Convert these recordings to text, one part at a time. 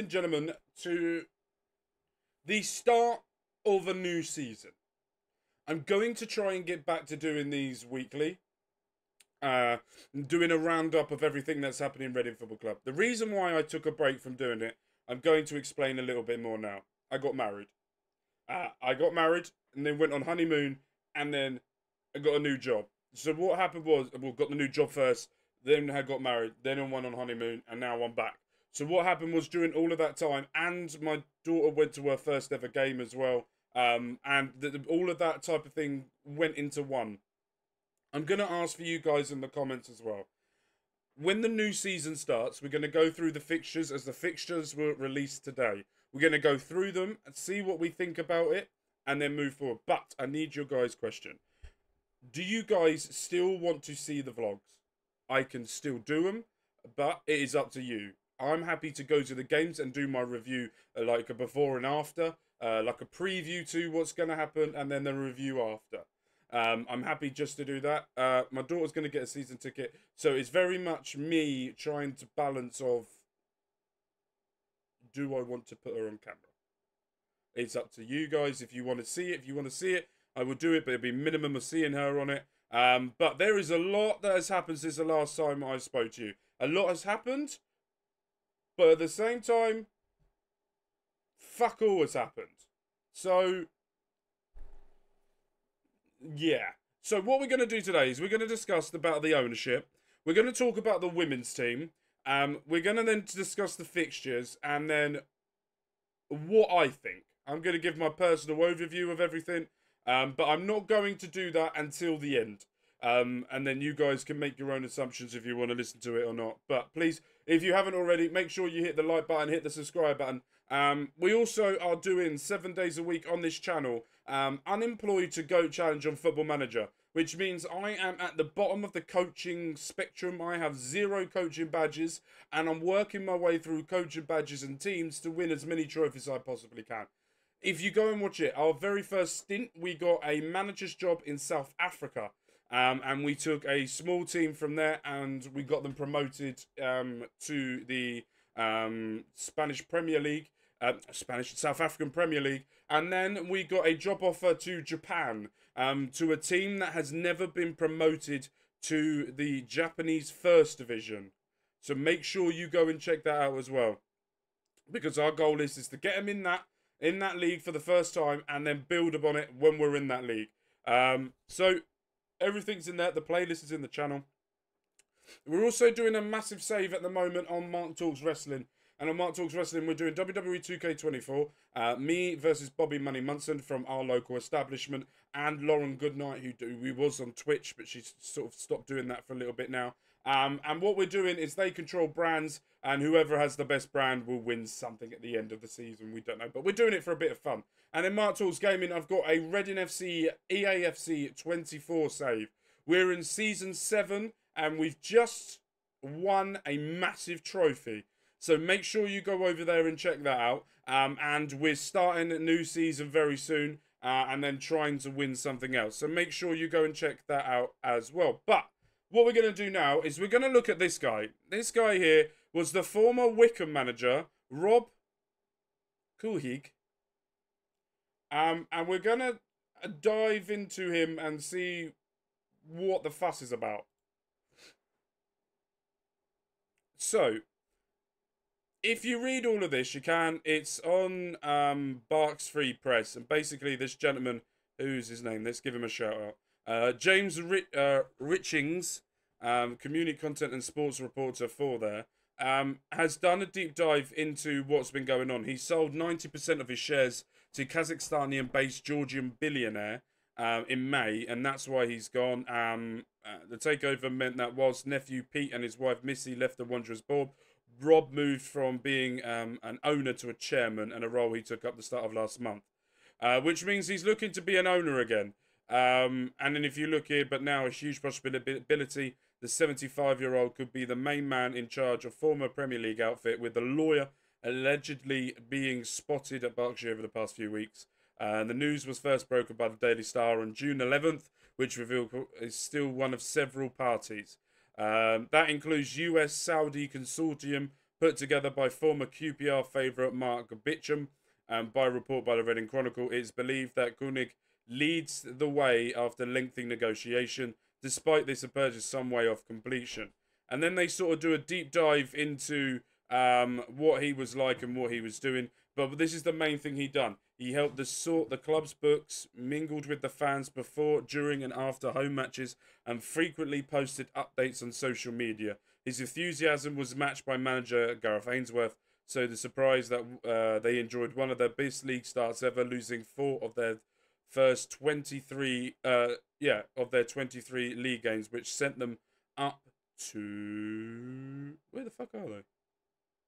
and gentlemen, to the start of a new season. I'm going to try and get back to doing these weekly. Doing a roundup of everything that's happening in Reading Football Club. The reason why I took a break from doing it, I'm going to explain a little bit more now. I got married. And then went on honeymoon, and then I got a new job. So what happened was, well, got the new job first, then I got married, then I went on honeymoon, and now I'm back. So what happened was during all of that time, and my daughter went to her first ever game as well, and all of that type of thing went into one. I'm going to ask for you guys in the comments as well. When the new season starts, we're going to go through the fixtures as the fixtures were released today. We're going to go through them and see what we think about it and then move forward. But I need your guys' question. Do you guys still want to see the vlogs? I can still do them, but it is up to you. I'm happy to go to the games and do my review like a before and after, like a preview to what's going to happen and then the review after. I'm happy just to do that. My daughter's going to get a season ticket, so it's very much me trying to balance of, do I want to put her on camera? It's up to you guys. If you want to see it, I will do it, but it'll be minimum of seeing her on it. But there is a lot that has happened since the last time I spoke to you. A lot has happened, but at the same time, fuck all has happened. So yeah. So what we're going to do today is we're going to discuss about the ownership. We're going to talk about the women's team. We're going to then discuss the fixtures and then what I think. I'm going to give my personal overview of everything, but I'm not going to do that until the end. And then you guys can make your own assumptions if you want to listen to it or not. But please, if you haven't already, make sure you hit the like button, hit the subscribe button. We also are doing 7 days a week on this channel, Unemployed to Go Challenge on Football Manager, which means I am at the bottom of the coaching spectrum. I have 0 coaching badges, and I'm working my way through coaching badges and teams to win as many trophies as I possibly can. If you go and watch it, our very first stint, we got a manager's job in South Africa. And we took a small team from there and we got them promoted to the Spanish Premier League, South African Premier League. And then we got a job offer to Japan, to a team that has never been promoted to the Japanese First Division. So make sure you go and check that out as well. Because our goal is to get them in that league for the first time and then build upon it when we're in that league. So everything's in there. The playlist is in the channel. We're also doing a massive save at the moment on Mark Talks Wrestling. And on Mark Talks Wrestling, we're doing WWE 2K24. Me versus Bobby Money Munson from our local establishment. And Lauren Goodnight, who was on Twitch, but she's sort of stopped doing that for a little bit now. And what we're doing is they control brands. And whoever has the best brand will win something at the end of the season. We don't know. But we're doing it for a bit of fun. And in Mark Talks Gaming, I've got a rEADINGFC EAFC 24 save. We're in Season 7. And we've just won a massive trophy. So make sure you go over there and check that out. And we're starting a new season very soon. And then trying to win something else. So make sure you go and check that out as well. But what we're going to do now is we're going to look at this guy. This guy here was the former Wickham manager, Rob Coolhig. And we're going to dive into him and see what the fuss is about. So, if you read all of this, you can. It's on Barks Free Press. And basically, this gentleman, who's his name? Let's give him a shout out. James Richings, community content and sports reporter for there, has done a deep dive into what's been going on. He sold 90% of his shares to Kazakhstani-based Georgian billionaire in May, and that's why he's gone. The takeover meant that whilst nephew Pete and his wife Missy left the Wanderers board, Rob moved from being an owner to a chairman, and a role he took up the start of last month, which means he's looking to be an owner again. And then if you look here, but now a huge possibility, the 75-year-old could be the main man in charge of former Premier League outfit, with the lawyer allegedly being spotted at Berkshire over the past few weeks. The news was first broken by the Daily Star on June 11th, which revealed is still one of several parties. That includes US Saudi consortium put together by former QPR favourite Mark Bitcham, and by report by the Reading Chronicle, it's believed that Koenig leads the way after lengthy negotiation. Despite this, a purchase is some way off completion. And then they sort of do a deep dive into what he was like and what he was doing. But this is the main thing he done. He helped to sort the club's books, mingled with the fans before, during and after home matches, and frequently posted updates on social media. His enthusiasm was matched by manager Gareth Ainsworth, so the surprise that they enjoyed one of their best league starts ever, losing 4 of their first 23 of their 23 league games, which sent them up to... Where the fuck are they?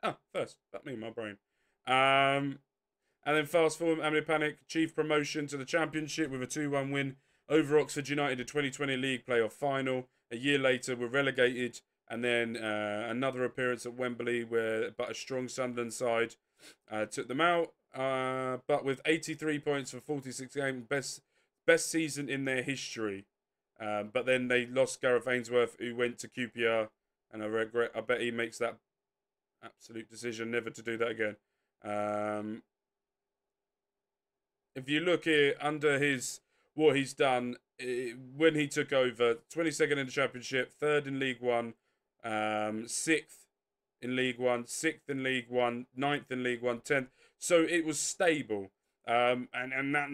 Ah, first. That me, my brain. And then fast forward, Amity Panic achieved promotion to the Championship with a 2-1 win over Oxford United, the 2020 League playoff final. A year later, were relegated, and then another appearance at Wembley, but a strong Sunderland side took them out. But with 83 points for 46 games, best season in their history. But then they lost Gareth Ainsworth, who went to QPR, and I bet he makes that absolute decision never to do that again. If you look here under what he's done when he took over, 22nd in the Championship, 3rd in League One, 6th in League One, 6th in League One, 9th in League One, 10th. So it was stable. And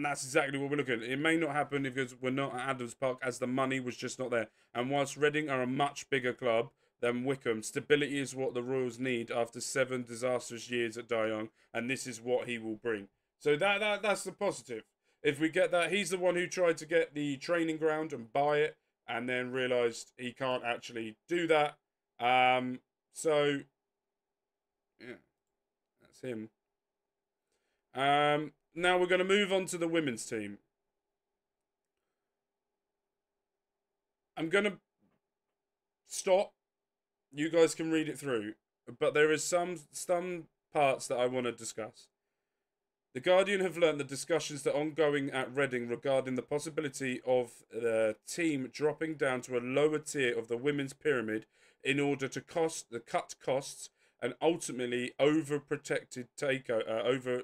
that's exactly what we're looking at. It may not happen because we're not at Adams Park, as the money was just not there. And whilst Reading are a much bigger club than Wycombe, stability is what the Royals need after 7 disastrous years at Dayong, and this is what he will bring. So that's the positive. If we get that, he's the one who tried to get the training ground and buy it, and then realised he can't actually do that. So yeah, that's him. Now we're going to move on to the women's team. I'm going to stop. You guys can read it through, but there is some parts that I want to discuss. The Guardian have learnt the discussions that are ongoing at Reading regarding the possibility of the team dropping down to a lower tier of the women's pyramid in order to cut costs and ultimately protracted takeover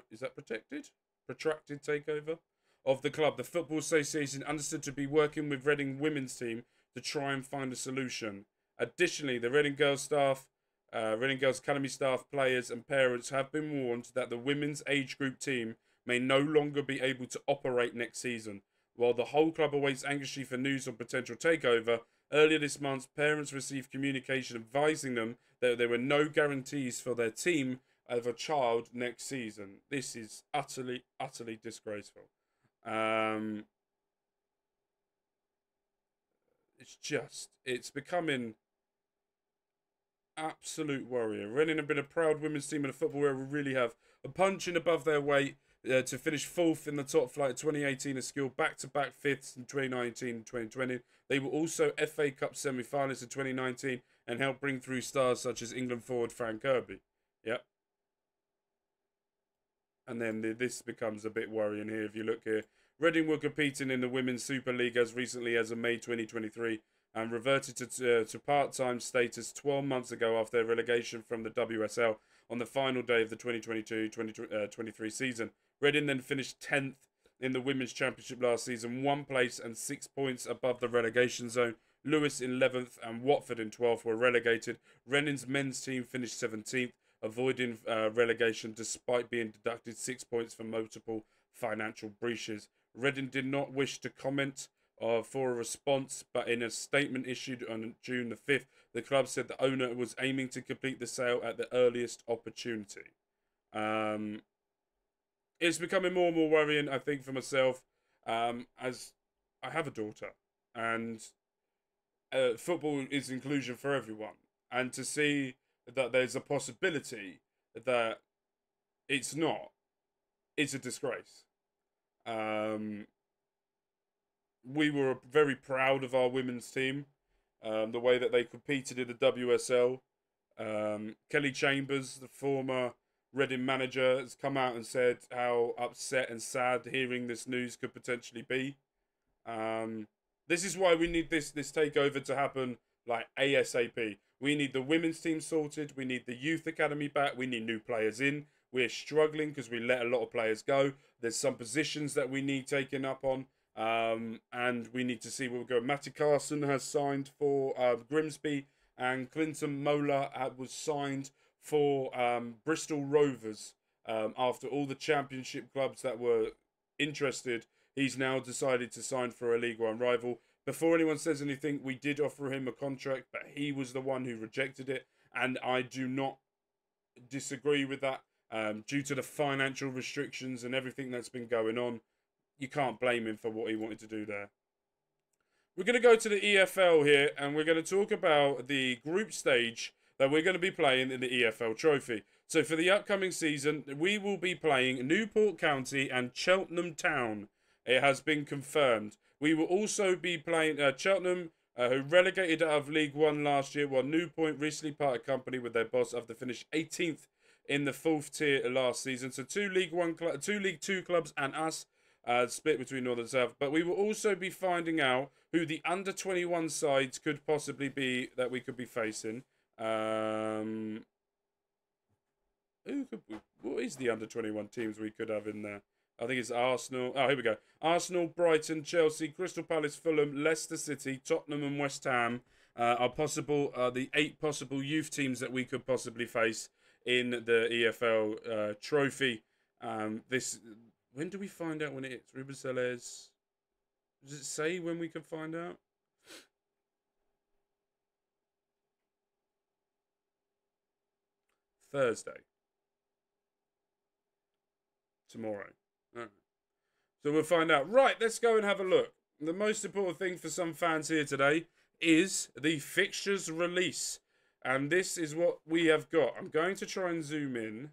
of the club. The Football Association understood to be working with Reading women's team to try and find a solution. Additionally, the Reading Girls staff, Reading Girls Academy staff, players and parents have been warned that the women's age group team may no longer be able to operate next season. While the whole club awaits anxiously for news on potential takeover, earlier this month, parents received communication advising them that there were no guarantees for their team of a child next season. This is utterly, utterly disgraceful. It's becoming absolute warrior. Reading have been a proud women's team in the football where we really have a punching above their weight to finish 4th in the top flight in 2018 and skill back-to-back 5ths in 2019 and 2020. They were also FA Cup semi-finalists in 2019 and helped bring through stars such as England forward Fran Kirby. Yep. And then this becomes a bit worrying here if you look here. Reading were competing in the Women's Super League as recently as May 2023 and reverted to part-time status 12 months ago after their relegation from the WSL on the final day of the 2022-23 season. Reading then finished 10th in the Women's Championship last season, 1 place and 6 points above the relegation zone. Lewis in 11th and Watford in 12th were relegated. Reading's men's team finished 17th, avoiding relegation despite being deducted 6 points for multiple financial breaches. Reading did not wish to comment for a response, but in a statement issued on June the 5th, the club said the owner was aiming to complete the sale at the earliest opportunity. It's becoming more and more worrying, I think, for myself, as I have a daughter, and football is inclusion for everyone. And to see that there's a possibility that it's not, it's a disgrace. We were very proud of our women's team, the way that they competed in the WSL. Kelly Chambers, the former Reading manager, has come out and said how upset and sad hearing this news could potentially be. This is why we need this takeover to happen like ASAP. We need the women's team sorted. We need the youth academy back. We need new players in. We're struggling because we let a lot of players go. There's some positions that we need taken up on. And we need to see where we go. Matty Carson has signed for Grimsby, and Clinton Mola was signed for Bristol Rovers. After all the championship clubs that were interested, he's now decided to sign for a League One rival. Before anyone says anything, we did offer him a contract, but he was the one who rejected it, and I do not disagree with that. Due to the financial restrictions and everything that's been going on, you can't blame him for what he wanted to do there. We're going to go to the EFL here, and we're going to talk about the group stage that we're going to be playing in the EFL Trophy. So for the upcoming season, we will be playing Newport County and Cheltenham Town. It has been confirmed. We will also be playing Cheltenham, who relegated out of League One last year, while Newport recently parted company with their boss after finished 18th in the 4th tier last season. So two League Two clubs and us. Split between North and South. But we will also be finding out who the under-21 sides could possibly be that we could be facing. What is the under-21 teams we could have in there? I think it's Arsenal. Oh, here we go. Arsenal, Brighton, Chelsea, Crystal Palace, Fulham, Leicester City, Tottenham and West Ham are the 8 possible youth teams that we could possibly face in the EFL Trophy. When do we find out when it's Ruben Sellers? Does it say when we can find out? Thursday. Tomorrow. Right. So we'll find out. Right, let's go and have a look. The most important thing for some fans here today is the fixtures release. And this is what we have got. I'm going to try and zoom in.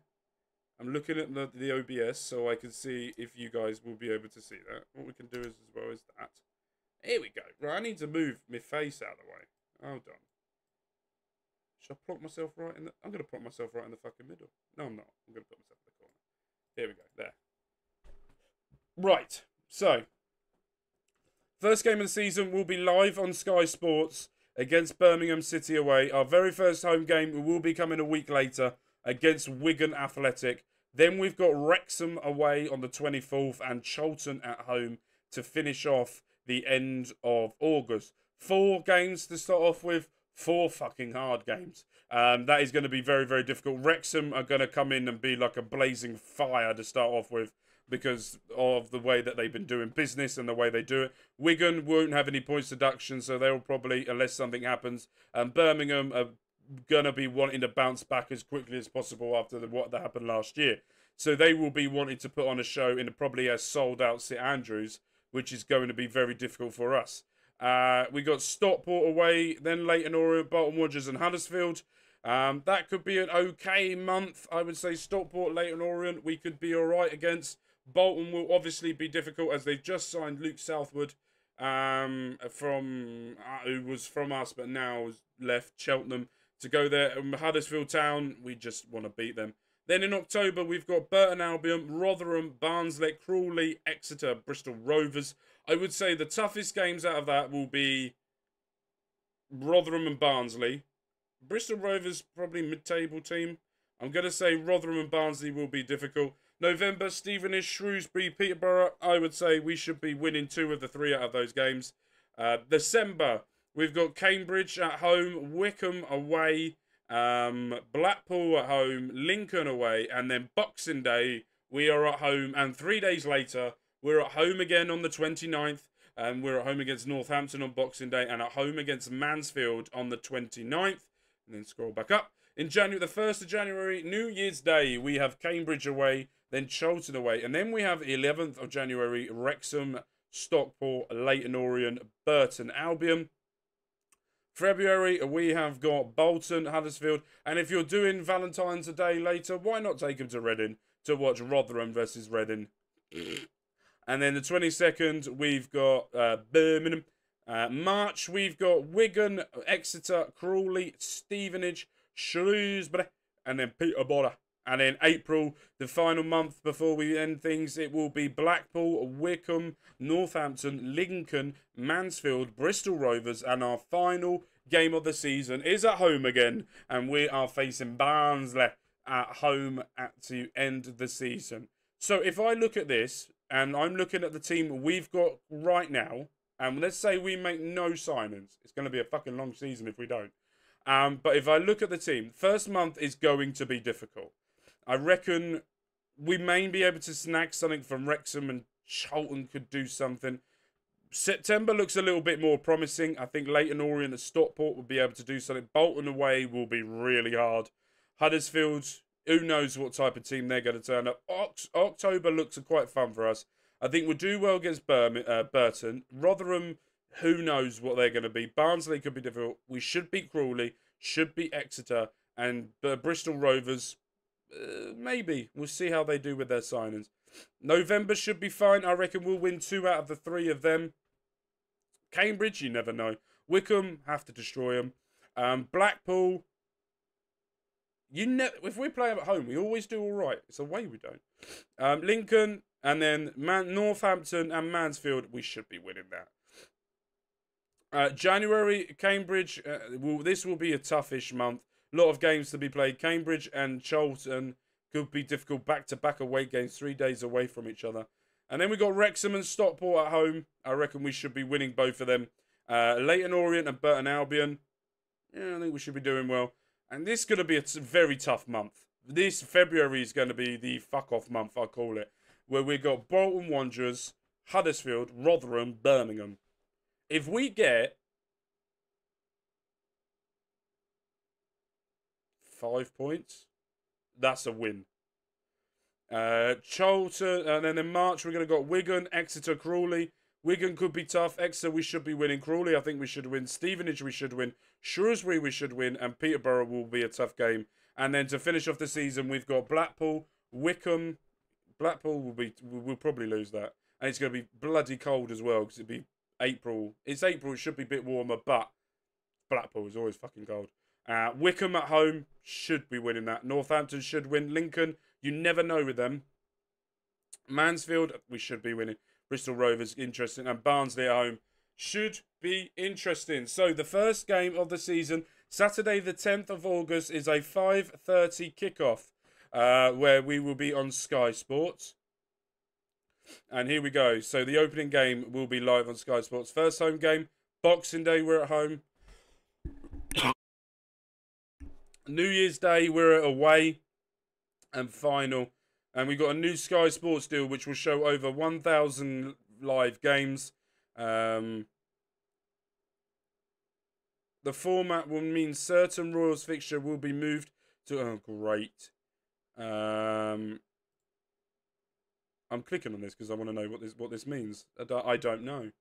I'm looking at the OBS so I can see if you guys will be able to see that. What we can do is as well as that. Here we go. Right, I need to move my face out of the way. Hold on. Should I plonk myself right in the... I'm going to plonk myself right in the fucking middle. No, I'm not. I'm going to put myself in the corner. Here we go. There. Right. So, first game of the season will be live on Sky Sports against Birmingham City away. Our very first home game will be coming a week later against Wigan Athletic. Then we've got Wrexham away on the 24th and Charlton at home to finish off the end of August. 4 games to start off with. 4 fucking hard games. That is going to be very, very difficult. Wrexham are going to come in and be like a blazing fire to start off with because of the way that they've been doing business and the way they do it. Wigan won't have any points deduction, so they'll probably, unless something happens. Birmingham are going to be wanting to bounce back as quickly as possible after what that happened last year. So they will be wanting to put on a show in probably a sold-out St Andrews, which is going to be very difficult for us. We got Stockport away, then Leyton Orient, Bolton Wanderers and Huddersfield. That could be an okay month. I would say Stockport, Leyton Orient, we could be all right against. Bolton will obviously be difficult as they've just signed Luke Southwood, who was from us but now has left Cheltenham to go there. Huddersfield Town, we just want to beat them. Then in October, we've got Burton Albion, Rotherham, Barnsley, Crawley, Exeter, Bristol Rovers. I would say the toughest games out of that will be Rotherham and Barnsley. Bristol Rovers, probably mid-table team. I'm going to say Rotherham and Barnsley will be difficult. November, Stevenage, Shrewsbury, Peterborough. I would say we should be winning 2 of the 3 out of those games. December, we've got Cambridge at home, Wickham away, Blackpool at home, Lincoln away, and then Boxing Day, we are at home. And 3 days later, we're at home again on the 29th. We're at home against Northampton on Boxing Day and at home against Mansfield on the 29th. And then scroll back up. In January, the 1st of January, New Year's Day, we have Cambridge away, then Charlton away. And then we have 11th of January, Wrexham, Stockport, Leyton Orient, Burton Albion. February, we have got Bolton, Huddersfield. And if you're doing Valentine's a day later, why not take them to Reading to watch Rotherham versus Reading? And then the 22nd, we've got Birmingham. March, we've got Wigan, Exeter, Crawley, Stevenage, Shrewsbury, and then Peterborough. And in April, the final month before we end things, it will be Blackpool, Wycombe, Northampton, Lincoln, Mansfield, Bristol Rovers, and our final game of the season is at home again, and we are facing Barnsley at home to end the season. So if I look at this, and I'm looking at the team we've got right now, and let's say we make no signings, it's going to be a fucking long season if we don't. But if I look at the team, first month is going to be difficult. I reckon we may be able to snag something from Wrexham, and Charlton could do something. September looks a little bit more promising. I think Leyton Orient and Stockport will be able to do something. Bolton away will be really hard. Huddersfield, who knows what type of team they're going to turn up. October looks quite fun for us. I think we'll do well against Burton. Rotherham, who knows what they're going to be. Barnsley could be difficult. We should beat Crawley, should beat Exeter, and Bristol Rovers, maybe. We'll see how they do with their signings. November should be fine. I reckon we'll win 2 out of the 3 of them. Cambridge, you never know. Wycombe, have to destroy them. Blackpool, if we play them at home, we always do all right. It's away we don't. Lincoln, and then Northampton and Mansfield, we should be winning that. January, Cambridge, this will be a toughish month. A lot of games to be played. Cambridge and Charlton could be difficult. Back-to-back away games, 3 days away from each other. And then we got Wrexham and Stockport at home. I reckon we should be winning both of them. Leyton Orient and Burton Albion. Yeah, I think we should be doing well. And this is going to be a very tough month. This February is going to be the fuck-off month, I call it. Where we got Bolton Wanderers, Huddersfield, Rotherham, Birmingham. If we get 5 points, that's a win. Charlton, and then in March we're going to got Wigan, Exeter, Crawley. Wigan could be tough. Exeter we should be winning. Crawley I think we should win. Stevenage we should win. Shrewsbury we should win. And Peterborough will be a tough game. And then to finish off the season we've got Blackpool, Wycombe. Blackpool we'll probably lose that. And it's going to be bloody cold as well because it'll be April. It's April, it should be a bit warmer, but Blackpool is always fucking cold. Wycombe at home, should be winning that. Northampton should win. Lincoln, you never know with them. Mansfield, we should be winning. Bristol Rovers, interesting. And Barnsley at home, should be interesting. So the first game of the season, Saturday the 10th of August, is a 5:30 kickoff, where we will be on Sky Sports. And here we go. So the opening game will be live on Sky Sports. First home game, Boxing Day, we're at home. New Year's Day, we're away. And final. And we've got a new Sky Sports deal which will show over 1,000 live games. The format will mean certain Royals fixture will be moved to... Oh, great. I'm clicking on this because I want to know what this means. I don't know.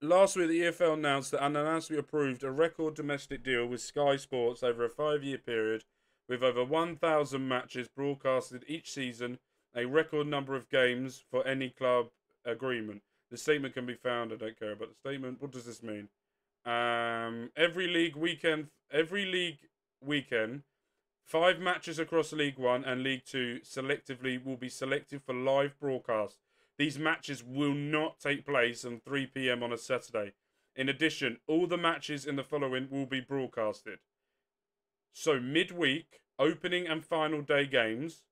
Last week, the EFL announced that unanimously approved a record domestic deal with Sky Sports over a 5-year period, with over 1,000 matches broadcasted each season, a record number of games for any club agreement. The statement can be found. I don't care about the statement. What does this mean? Every league weekend, 5 matches across League 1 and League 2 selectively will be selected for live broadcast. These matches will not take place on 3 PM on a Saturday. In addition, all the matches in the following will be broadcasted. So midweek, opening and final day games.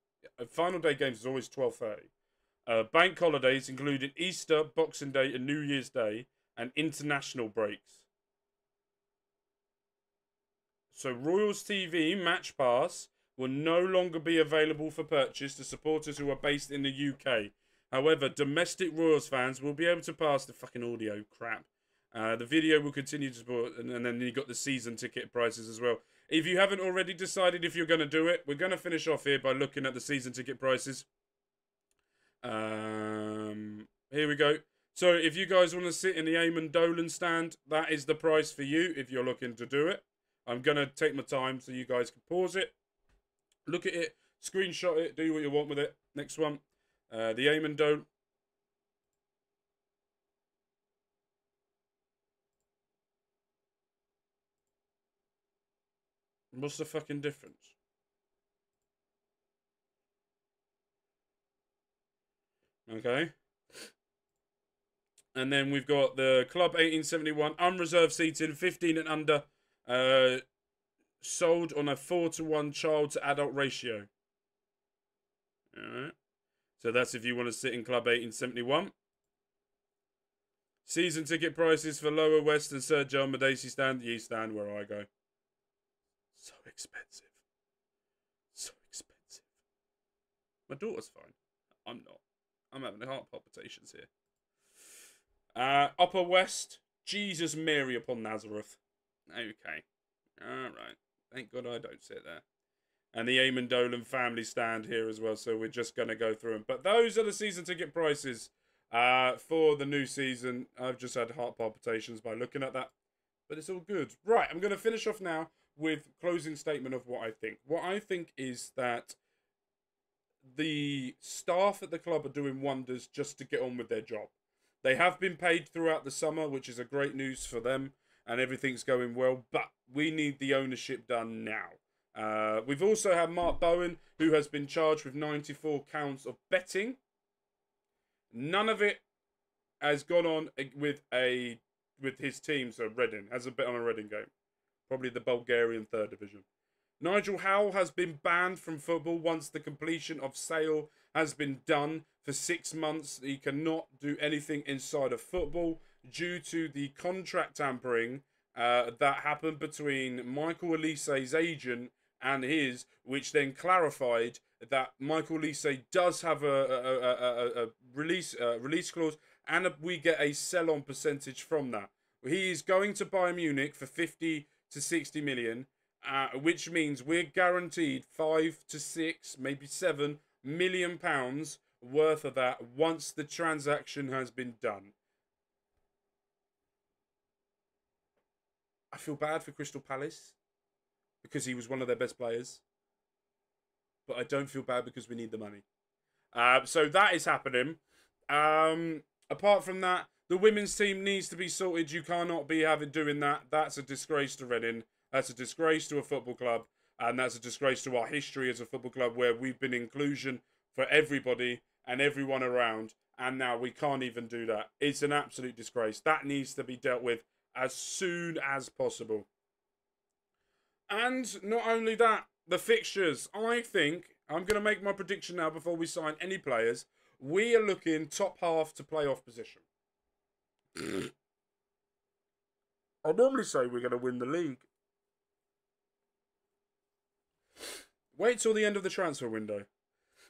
Final day games is always 12:30. Bank holidays including Easter, Boxing Day and New Year's Day, and international breaks. So Royals TV Match Pass will no longer be available for purchase to supporters who are based in the UK. However, domestic Royals fans will be able to pass the fucking audio crap. The video will continue to support, and then you got the season ticket prices as well. If you haven't already decided if you're going to do it, we're going to finish off here by looking at the season ticket prices. Here we go. So if you guys want to sit in the Eamon Dolan stand, that is the price for you if you're looking to do it. I'm going to take my time so you guys can pause it, look at it, screenshot it, do what you want with it. Next one. The Eamon Dolan. What's the fucking difference? Okay. And then we've got the Club 1871 unreserved seating, 15 and under, sold on a 4-to-1 child to adult ratio. Alright. So that's if you want to sit in Club 1871. Season ticket prices for Lower West and Sir John Madacey stand. Ye stand where I go. So expensive. So expensive. My daughter's fine. I'm not. I'm having heart palpitations here. Upper West, Jesus Mary upon Nazareth. Okay. Alright. Thank God I don't sit there. And the Eamon Dolan family stand here as well, so we're just going to go through them. But those are the season ticket prices for the new season. I've just had heart palpitations by looking at that. But it's all good. Right, I'm going to finish off now with closing statement of what I think. What I think is that the staff at the club are doing wonders just to get on with their job. They have been paid throughout the summer, which is a great news for them, and everything's going well, but we need the ownership done now. We've also had Mark Bowen, who has been charged with 94 counts of betting. None of it has gone on with his team, so Reading has a bet on a Reading game. Probably the Bulgarian 3rd division. Nigel Howell has been banned from football once the completion of sale has been done. For 6 months, he cannot do anything inside of football due to the contract tampering that happened between Michael Elise's agent and his, which then clarified that Michael Elise does have a release clause, and we get a sell-on percentage from that. He is going to Bayern Munich for 50 to 60 million, which means we're guaranteed 5 to 6, maybe 7 million pounds worth of that once the transaction has been done. I feel bad for Crystal Palace because he was one of their best players, but I don't feel bad because we need the money. So that is happening. Apart from that, the women's team needs to be sorted. You cannot be doing that. That's a disgrace to Reading. That's a disgrace to a football club, and that's a disgrace to our history as a football club, where we've been inclusion for everybody and everyone around, and now we can't even do that. It's an absolute disgrace. That needs to be dealt with as soon as possible. And not only that, the fixtures. I think, I'm going to make my prediction now before we sign any players. We are looking top half to playoff position. I normally say we're going to win the league. Wait till the end of the transfer window.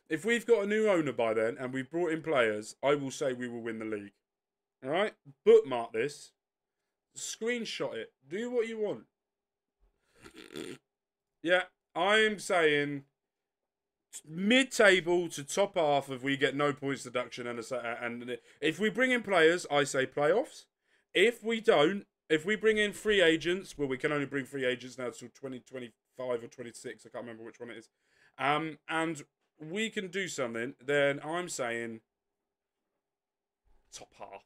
If we've got a new owner by then and we've brought in players, I will say we will win the league. Alright? Bookmark this. Screenshot it. Do what you want. Yeah, I'm saying mid-table to top half if we get no points deduction. And if we bring in players, I say playoffs. If we don't, if we bring in free agents, well, we can only bring free agents now till 2025 or 26. I can't remember which one it is. And we can do something, then I'm saying top half.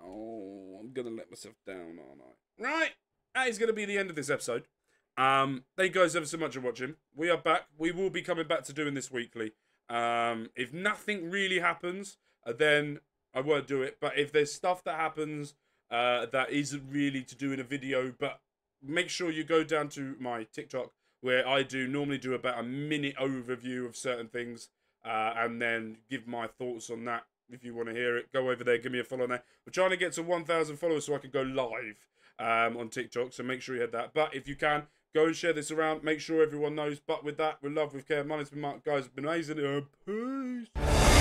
Oh, I'm going to let myself down, aren't I? Right, that is going to be the end of this episode. Thank you guys ever so much for watching. We are back. We will be coming back to doing this weekly. If nothing really happens, then I won't do it. But if there's stuff that happens that isn't really to do in a video, but make sure you go down to my TikTok, where I normally do about a minute overview of certain things, and then give my thoughts on that. If you want to hear it, go over there, give me a follow on there. We're trying to get to 1,000 followers so I can go live on TikTok, so make sure you hit that. But if you can, go and share this around. Make sure everyone knows. But with that, with love, with care, my name's been Mark. Guys, it's been amazing. Peace.